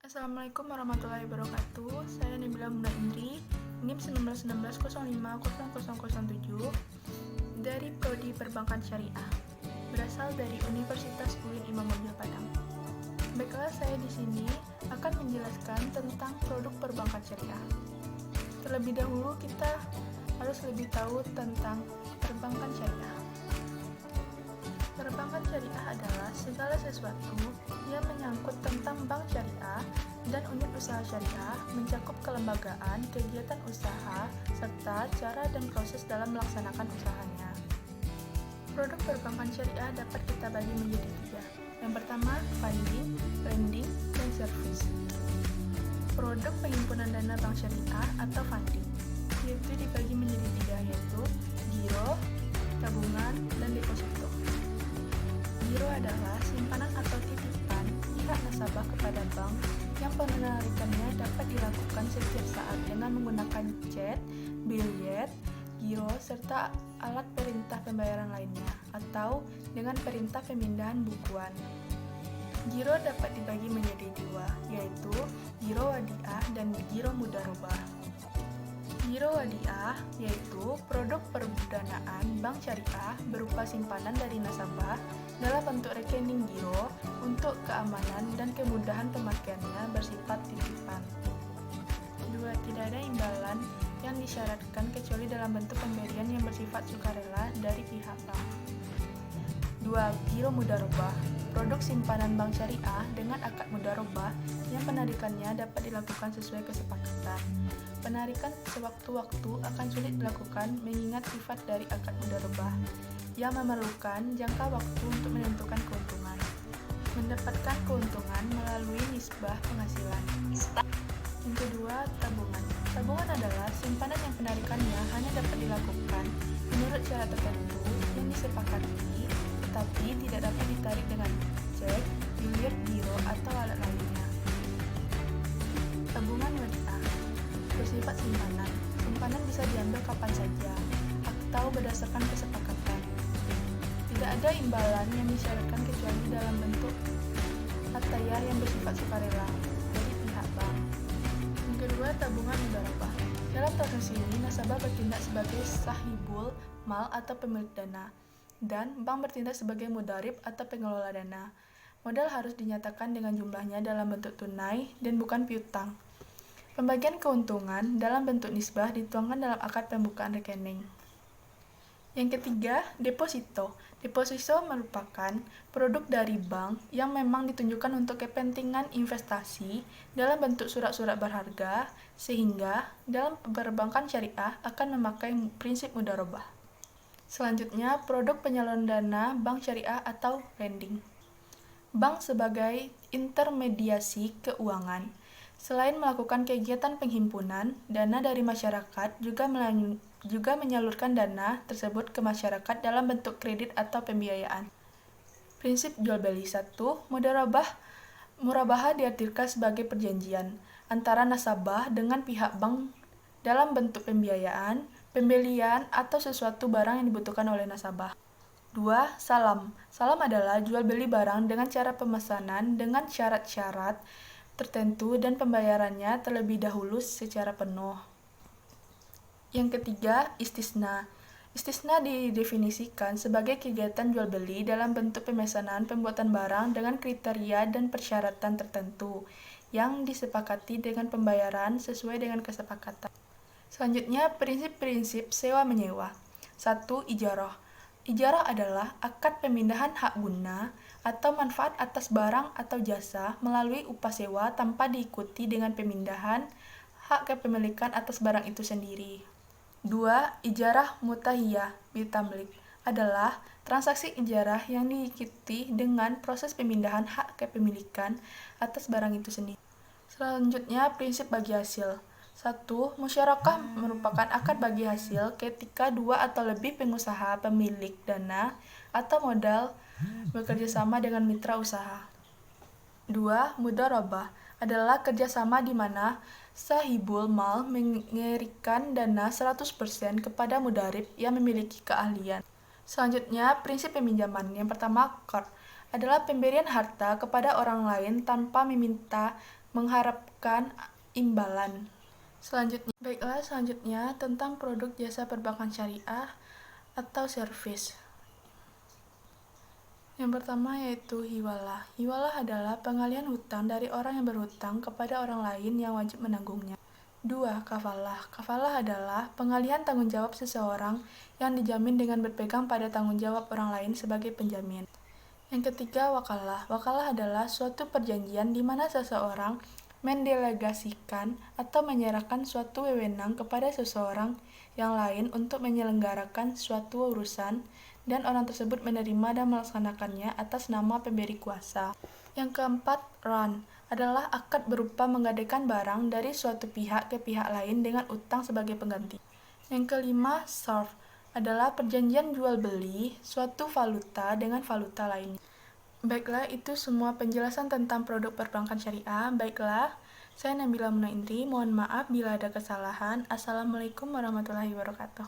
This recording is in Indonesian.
Assalamualaikum warahmatullahi wabarakatuh. Saya Nabila Muna Indri, NIM 1919050007 dari Prodi Perbankan Syariah, berasal dari Universitas UIN Imam Bonjol Padang. Baiklah, saya di sini akan menjelaskan tentang produk perbankan syariah. Terlebih dahulu kita harus lebih tahu tentang perbankan syariah. Perbankan syariah adalah segala sesuatu yang menyangkut tentang bank syariah dan unit usaha syariah, mencakup kelembagaan, kegiatan usaha, serta cara dan proses dalam melaksanakan usahanya. Produk perbankan syariah dapat kita bagi menjadi tiga. Yang pertama, funding, lending, dan service. Produk penghimpunan dana bank syariah atau funding, yaitu dibagi menjadi tiga, yaitu giro, tabungan, dan deposito. Giro adalah simpanan atau titipan pihak nasabah kepada bank yang penarikannya dapat dilakukan setiap saat dengan menggunakan cek, biljet, giro, serta alat perintah pembayaran lainnya, atau dengan perintah pemindahan bukuan. Giro dapat dibagi menjadi dua, yaitu giro wadiah dan giro mudharabah. Giro wadiah yaitu produk perdanaan bank syariah berupa simpanan dari nasabah dalam bentuk rekening giro untuk keamanan dan kemudahan pemakaiannya bersifat titipan. Dua, tidak ada imbalan yang disyaratkan kecuali dalam bentuk pemberian yang bersifat sukarela dari pihak bank. Dua, giro mudharabah, produk simpanan bank syariah dengan akad mudharabah yang penarikannya dapat dilakukan sesuai kesepakatan. Penarikan sewaktu-waktu akan sulit dilakukan mengingat sifat dari akad mudharabah yang memerlukan jangka waktu untuk menentukan keuntungan. Mendapatkan keuntungan melalui nisbah penghasilan. Yang kedua, tabungan. Tabungan adalah simpanan yang penarikannya hanya dapat dilakukan menurut syarat tertentu yang disepakati, tetapi tidak dapat ditarik dengan cek, biljet, giro, atau alat lainnya. Tabungan wadiah bersifat simpanan. Simpanan bisa diambil kapan saja atau berdasarkan kesepakatan. Tidak ada imbalan yang disyaratkan kecuali dalam bentuk ataya yang bersifat sukarela dari pihak bank. Yang kedua, tabungan mudharabah. Dalam transaksi ini, nasabah bertindak sebagai sahibul mal atau pemilik dana, dan bank bertindak sebagai mudharib atau pengelola dana. Modal harus dinyatakan dengan jumlahnya dalam bentuk tunai dan bukan piutang. Pembagian keuntungan dalam bentuk nisbah dituangkan dalam akad pembukaan rekening. Yang ketiga, deposito. Deposito merupakan produk dari bank yang memang ditunjukkan untuk kepentingan investasi dalam bentuk surat-surat berharga, sehingga dalam perbankan syariah akan memakai prinsip mudharabah. Selanjutnya, produk penyaluran dana bank syariah atau lending. Bank sebagai intermediasi keuangan. Selain melakukan kegiatan penghimpunan dana dari masyarakat, juga menyalurkan dana tersebut ke masyarakat dalam bentuk kredit atau pembiayaan. Prinsip jual beli. 1. Murabahah diartikan sebagai perjanjian antara nasabah dengan pihak bank dalam bentuk pembiayaan, pembelian, atau sesuatu barang yang dibutuhkan oleh nasabah. 2. Salam. Salam adalah jual beli barang dengan cara pemesanan dengan syarat-syarat tertentu dan pembayarannya terlebih dahulu secara penuh. Yang ketiga, istisna. Istisna didefinisikan sebagai kegiatan jual beli dalam bentuk pemesanan pembuatan barang dengan kriteria dan persyaratan tertentu yang disepakati dengan pembayaran sesuai dengan kesepakatan. Selanjutnya, prinsip-prinsip sewa-menyewa. 1. Ijarah. Ijarah adalah akad pemindahan hak guna atau manfaat atas barang atau jasa melalui upah sewa tanpa diikuti dengan pemindahan hak kepemilikan atas barang itu sendiri. 2. Ijarah mutahiyah bitamlik adalah transaksi ijarah yang diikuti dengan proses pemindahan hak kepemilikan atas barang itu sendiri. Selanjutnya, prinsip bagi hasil. 1. Musyarakah merupakan akad bagi hasil ketika dua atau lebih pengusaha pemilik dana atau modal bekerjasama dengan mitra usaha. 2. Mudharabah adalah kerjasama di mana sahibul mal mengerikan dana 100% kepada mudharib yang memiliki keahlian. Selanjutnya, prinsip peminjaman. Yang pertama, qard adalah pemberian harta kepada orang lain tanpa meminta mengharapkan imbalan. Selanjutnya tentang produk jasa perbankan syariah atau servis. Yang pertama yaitu hiwalah. Hiwalah adalah pengalihan hutang dari orang yang berhutang kepada orang lain yang wajib menanggungnya. 2. Kafalah. Kafalah adalah pengalihan tanggung jawab seseorang yang dijamin dengan berpegang pada tanggung jawab orang lain sebagai penjamin. Yang ketiga, wakalah. Wakalah adalah suatu perjanjian di mana seseorang mendelegasikan atau menyerahkan suatu wewenang kepada seseorang yang lain untuk menyelenggarakan suatu urusan dan orang tersebut menerima dan melaksanakannya atas nama pemberi kuasa. Yang keempat, ran adalah akad berupa menggadaikan barang dari suatu pihak ke pihak lain dengan utang sebagai pengganti. Yang kelima, sarf adalah perjanjian jual beli suatu valuta dengan valuta lainnya. Baiklah, itu semua penjelasan tentang produk perbankan syariah. Baiklah, saya Nabila Munaindri, mohon maaf bila ada kesalahan. Assalamualaikum warahmatullahi wabarakatuh.